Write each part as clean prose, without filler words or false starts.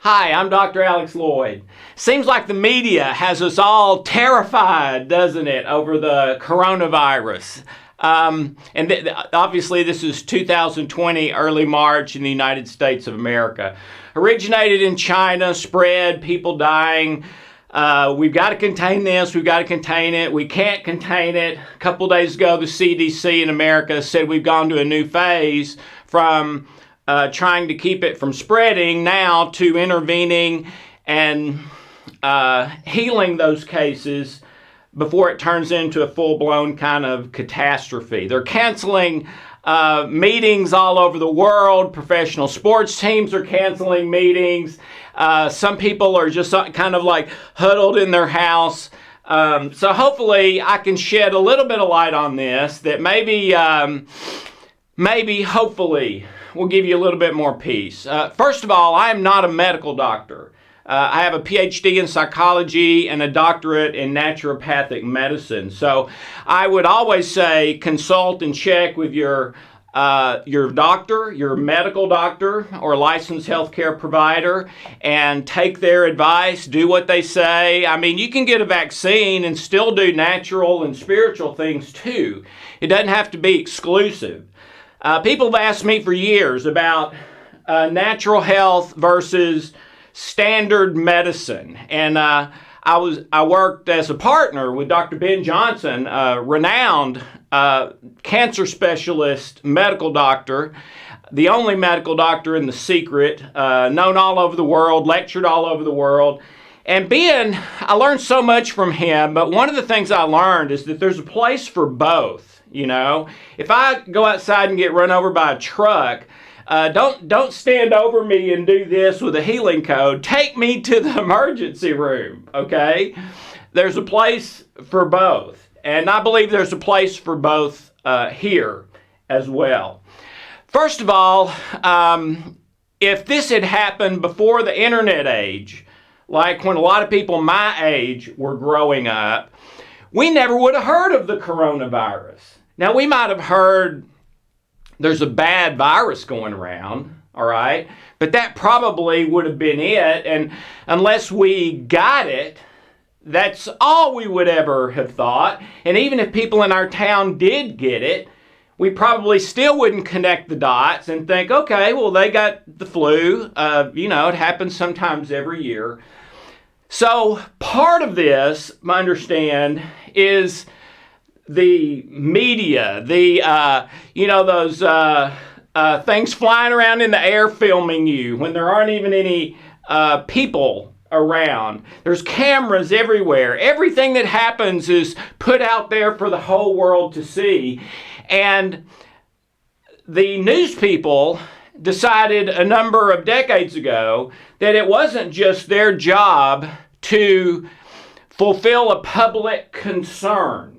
Hi, I'm Dr. Alex Loyd. Seems like the media has us all terrified, doesn't it, over the coronavirus? Obviously, this is 2020, early March in the United States of America. Originated in China, spread, people dying. We've got to contain this, we've got to contain it. We can't contain it. A couple days ago, the CDC in America said we've gone to a new phase from trying to keep it from spreading now to intervening and healing those cases before it turns into a full-blown kind of catastrophe. They're canceling meetings all over the world. Professional sports teams are canceling meetings. Some people are just kind of like huddled in their house. So hopefully I can shed a little bit of light on this that hopefully will give you a little bit more peace. First of all, I am not a medical doctor. I have a PhD in psychology and a doctorate in naturopathic medicine. So I would always say consult and check with your doctor, your medical doctor or licensed healthcare provider, and take their advice, do what they say. I mean, you can get a vaccine and still do natural and spiritual things too. It doesn't have to be exclusive. People have asked me for years about natural health versus standard medicine. And I worked as a partner with Dr. Ben Johnson, a renowned cancer specialist medical doctor, the only medical doctor in the secret, known all over the world, lectured all over the world. And Ben, I learned so much from him, but one of the things I learned is that there's a place for both. You know, if I go outside and get run over by a truck, don't stand over me and do this with a healing code. Take me to the emergency room, okay? There's a place for both. And I believe there's a place for both here as well. First of all, if this had happened before the internet age, like when a lot of people my age were growing up, we never would have heard of the coronavirus. Now, we might have heard there's a bad virus going around, all right? But that probably would have been it. And unless we got it, that's all we would ever have thought. And even if people in our town did get it, we probably still wouldn't connect the dots and think, okay, well, they got the flu. It happens sometimes every year. So part of this, I understand, is the media, those things flying around in the air filming you when there aren't even any people around. There's cameras everywhere. Everything that happens is put out there for the whole world to see. And the news people decided a number of decades ago that it wasn't just their job to fulfill a public concern,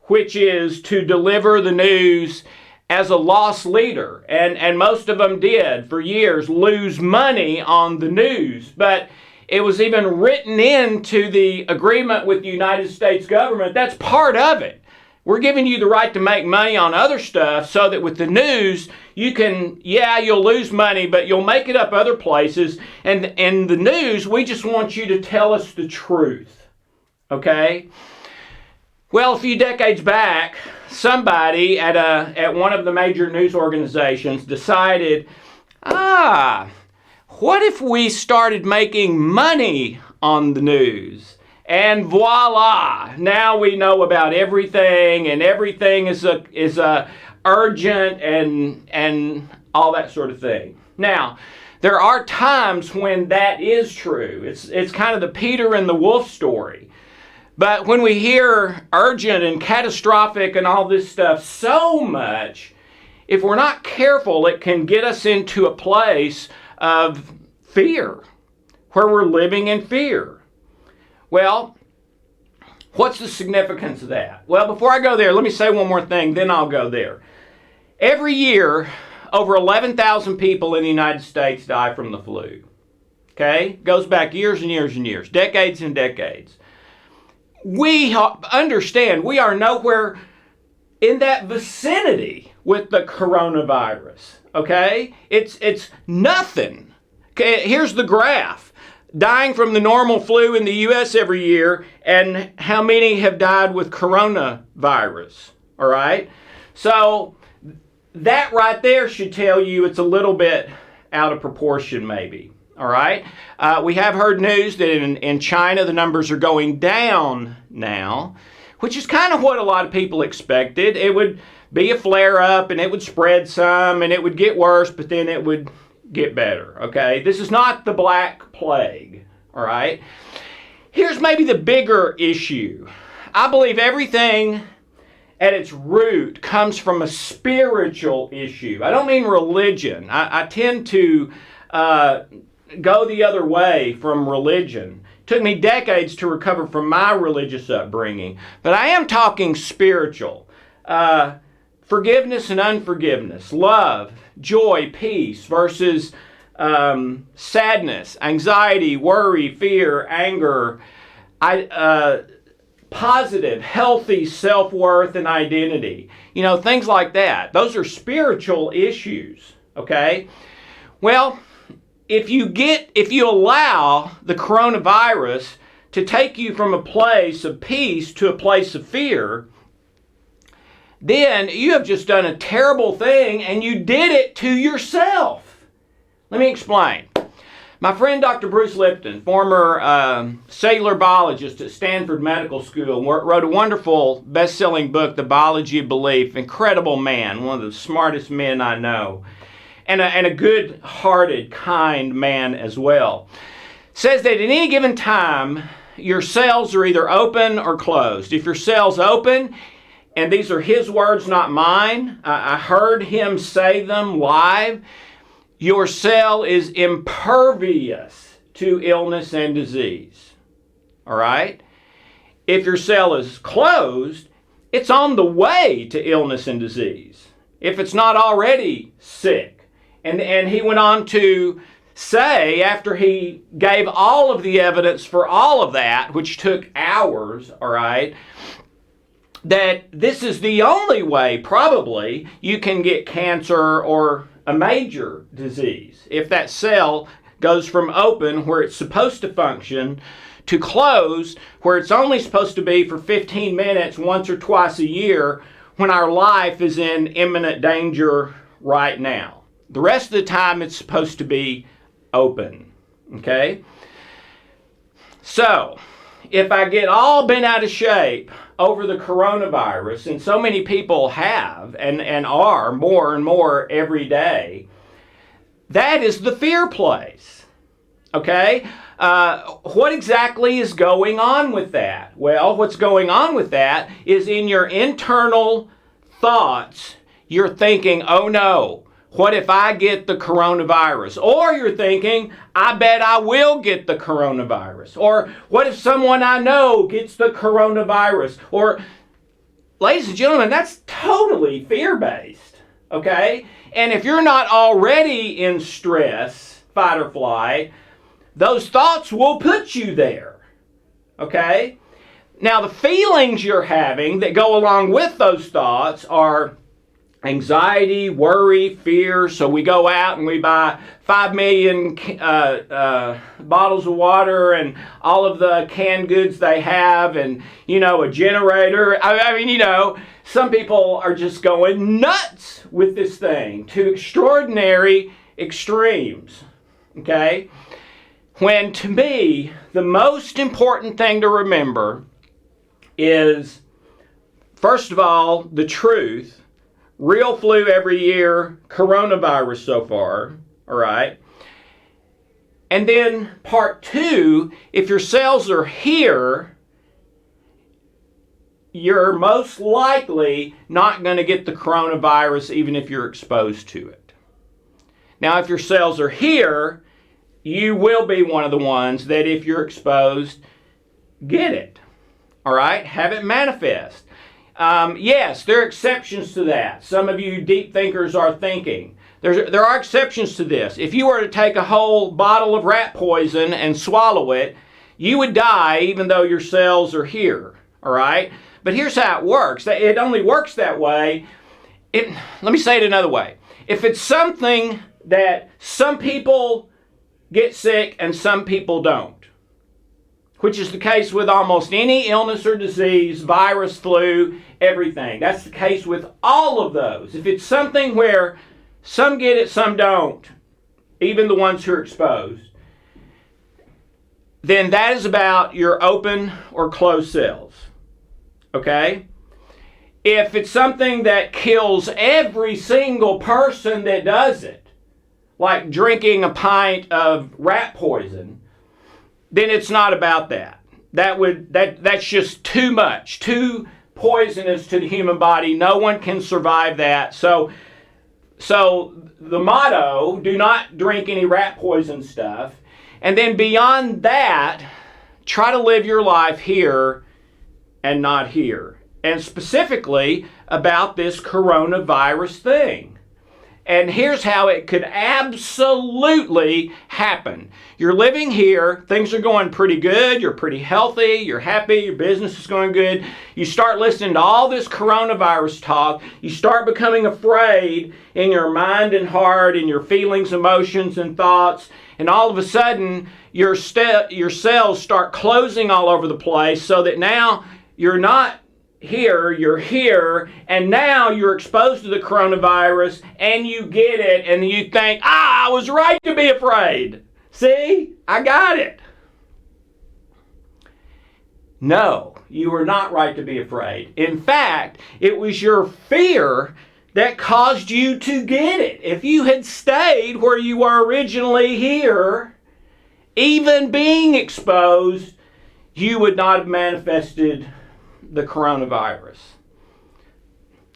which is to deliver the news as a loss leader. And most of them did, for years, lose money on the news. But it was even written into the agreement with the United States government. That's part of it. We're giving you the right to make money on other stuff so that with the news, you'll lose money, but you'll make it up other places. And in the news, we just want you to tell us the truth. Okay? Well, a few decades back, somebody at one of the major news organizations decided, what if we started making money on the news? And voila, now we know about everything, and everything is urgent and all that sort of thing. Now, there are times when that is true. It's kind of the Peter and the wolf story. But when we hear urgent and catastrophic and all this stuff so much, if we're not careful, it can get us into a place of fear, where we're living in fear. Well, what's the significance of that? Well, before I go there, let me say one more thing, then I'll go there. Every year, over 11,000 people in the United States die from the flu. Okay? Goes back years and years and years, decades and decades. We understand we are nowhere in that vicinity with the coronavirus, okay? It's nothing Okay, here's the graph. Dying from the normal flu in the U.S. every year, and how many have died with coronavirus, all right? So that right there should tell you it's a little bit out of proportion maybe, all right? We have heard news that in China the numbers are going down now, which is kind of what a lot of people expected. It would be a flare-up, and it would spread some, and it would get worse, but then it would get better, okay? This is not the Black Plague, all right? Here's maybe the bigger issue. I believe everything at its root comes from a spiritual issue. I don't mean religion. I tend to go the other way from religion. It took me decades to recover from my religious upbringing, but I am talking spiritual. Forgiveness and unforgiveness, love, joy, peace versus sadness, anxiety, worry, fear, anger, positive, healthy self-worth and identity. You know, things like that. Those are spiritual issues, okay? Well, if you allow the coronavirus to take you from a place of peace to a place of fear, then you have just done a terrible thing, and you did it to yourself. Let me explain. My friend Dr. Bruce Lipton, former cellular biologist at Stanford Medical School, wrote a wonderful best-selling book, The Biology of Belief. Incredible man, one of the smartest men I know, and a good-hearted, kind man as well. Says that at any given time, your cells are either open or closed. If your cell's open, and these are his words, not mine, I heard him say them live, your cell is impervious to illness and disease. All right? If your cell is closed, it's on the way to illness and disease, if it's not already sick. And he went on to say, after he gave all of the evidence for all of that, which took hours, all right, that this is the only way, probably, you can get cancer or a major disease. If that cell goes from open, where it's supposed to function, to closed, where it's only supposed to be for 15 minutes once or twice a year, when our life is in imminent danger right now. The rest of the time, it's supposed to be open, okay? So, if I get all bent out of shape over the coronavirus, and so many people have and are more and more every day, that is the fear place, okay? What exactly is going on with that? Well, what's going on with that is in your internal thoughts, you're thinking, oh no, what if I get the coronavirus? Or you're thinking, I bet I will get the coronavirus. Or what if someone I know gets the coronavirus? Or, ladies and gentlemen, that's totally fear-based, okay? And if you're not already in stress, fight or flight, those thoughts will put you there, okay? Now, the feelings you're having that go along with those thoughts are anxiety, worry, fear. So we go out and we buy 5 million bottles of water and all of the canned goods they have, and, you know, a generator. I mean, you know, some people are just going nuts with this thing to extraordinary extremes, okay? When, to me, the most important thing to remember is, first of all, the truth. Real flu every year, coronavirus so far, all right? And then part two, if your cells are here, you're most likely not going to get the coronavirus even if you're exposed to it. Now, if your cells are here, you will be one of the ones that, if you're exposed, get it, all right? Have it manifest. Yes, there are exceptions to that. Some of you deep thinkers are thinking. There are exceptions to this. If you were to take a whole bottle of rat poison and swallow it, you would die even though your cells are here, all right? But here's how it works. It only works that way. Let me say it another way. If it's something that some people get sick and some people don't, which is the case with almost any illness or disease, virus, flu, everything. That's the case with all of those. If it's something where some get it, some don't, even the ones who are exposed, then that is about your open or closed cells. Okay? If it's something that kills every single person that does it, like drinking a pint of rat poison, then it's not about that. That's just too much, too poisonous to the human body. No one can survive that. So the motto, do not drink any rat poison stuff. And then beyond that, try to live your life here and not here. And specifically about this coronavirus thing. And here's how it could absolutely happen. You're living here, things are going pretty good, you're pretty healthy, you're happy, your business is going good. You start listening to all this coronavirus talk, you start becoming afraid in your mind and heart, in your feelings, emotions, and thoughts, and all of a sudden your cells start closing all over the place so that now you're not here, you're here, and now you're exposed to the coronavirus and you get it and you think, I was right to be afraid. See, I got it. No, you were not right to be afraid. In fact, it was your fear that caused you to get it. If you had stayed where you were originally here, even being exposed, you would not have manifested the coronavirus.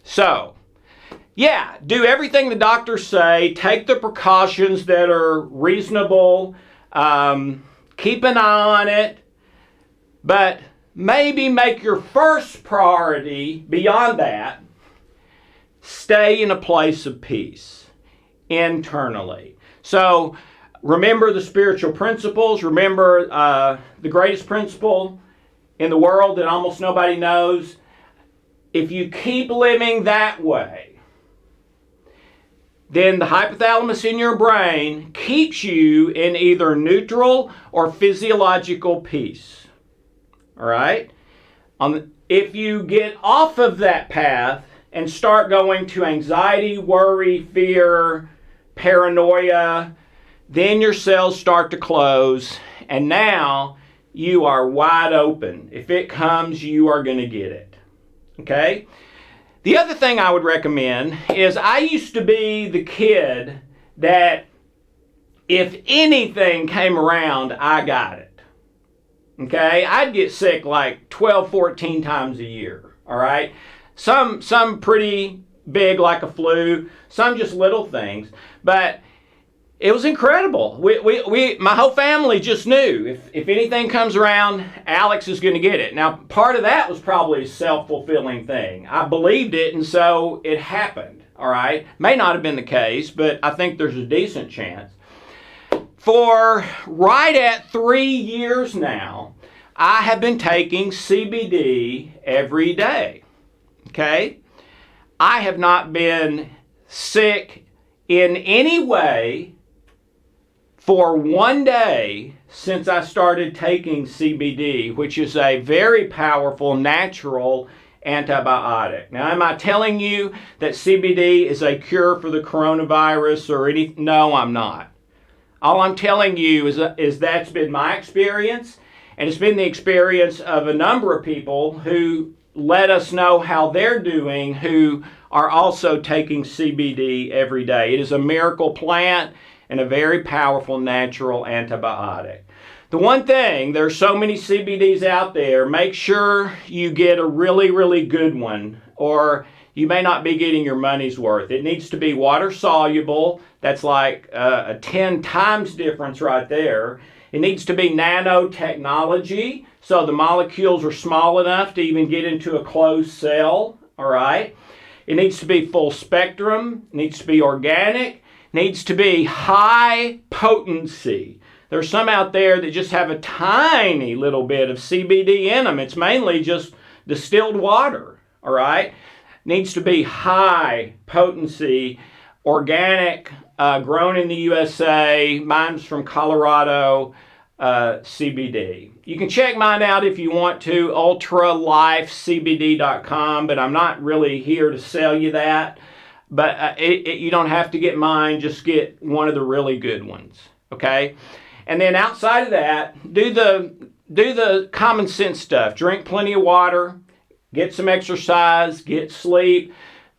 So, yeah, do everything the doctors say, take the precautions that are reasonable, keep an eye on it, but maybe make your first priority beyond that, stay in a place of peace internally. So, remember the spiritual principles, remember the greatest principle in the world that almost nobody knows. If you keep living that way, then the hypothalamus in your brain keeps you in either neutral or physiological peace. All right? If you get off of that path and start going to anxiety, worry, fear, paranoia, then your cells start to close, and now you are wide open. If it comes, you are going to get it. Okay? The other thing I would recommend is I used to be the kid that if anything came around, I got it. Okay? I'd get sick like 12, 14 times a year. All right? Some pretty big like a flu, some just little things. But it was incredible. My whole family just knew if anything comes around, Alex is going to get it. Now, part of that was probably a self-fulfilling thing. I believed it, and so it happened. All right? May not have been the case, but I think there's a decent chance. For right at 3 years now, I have been taking CBD every day. Okay? I have not been sick in any way for 1 day since I started taking CBD, which is a very powerful natural antibiotic. Now, am I telling you that CBD is a cure for the coronavirus or anything? No, I'm not. All I'm telling you is that's been my experience, and it's been the experience of a number of people who let us know how they're doing who are also taking CBD every day. It is a miracle plant and a very powerful natural antibiotic. The one thing, there's so many CBDs out there, make sure you get a really, really good one, or you may not be getting your money's worth. It needs to be water soluble. That's like a 10 times difference right there. It needs to be nanotechnology, so the molecules are small enough to even get into a closed cell, all right? It needs to be full spectrum, needs to be organic, needs to be high potency. There's some out there that just have a tiny little bit of CBD in them. It's mainly just distilled water, all right? Needs to be high potency, organic, grown in the USA. Mine's from Colorado, CBD. You can check mine out if you want to, ultralifecbd.com, but I'm not really here to sell you that. But you don't have to get mine, just get one of the really good ones, okay? And then outside of that, do the common sense stuff. Drink plenty of water, get some exercise, get sleep,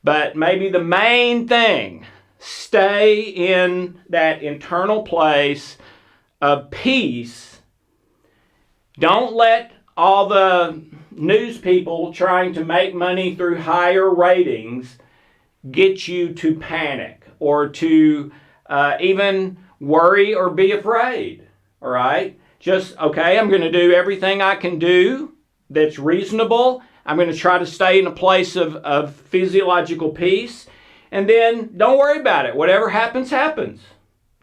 but maybe the main thing, stay in that internal place of peace. Don't let all the news people trying to make money through higher ratings get you to panic or to even worry or be afraid. All right? Just, okay, I'm going to do everything I can do that's reasonable. I'm going to try to stay in a place of physiological peace. And then don't worry about it. Whatever happens, happens.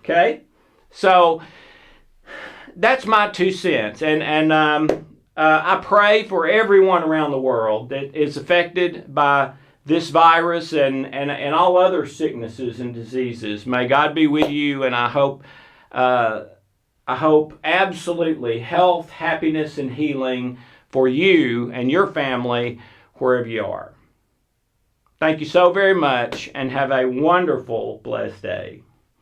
Okay? So that's my 2 cents. And I pray for everyone around the world that is affected by this virus and all other sicknesses and diseases. May God be with you, and I hope absolutely health, happiness, and healing for you and your family wherever you are. Thank you so very much, and have a wonderful, blessed day.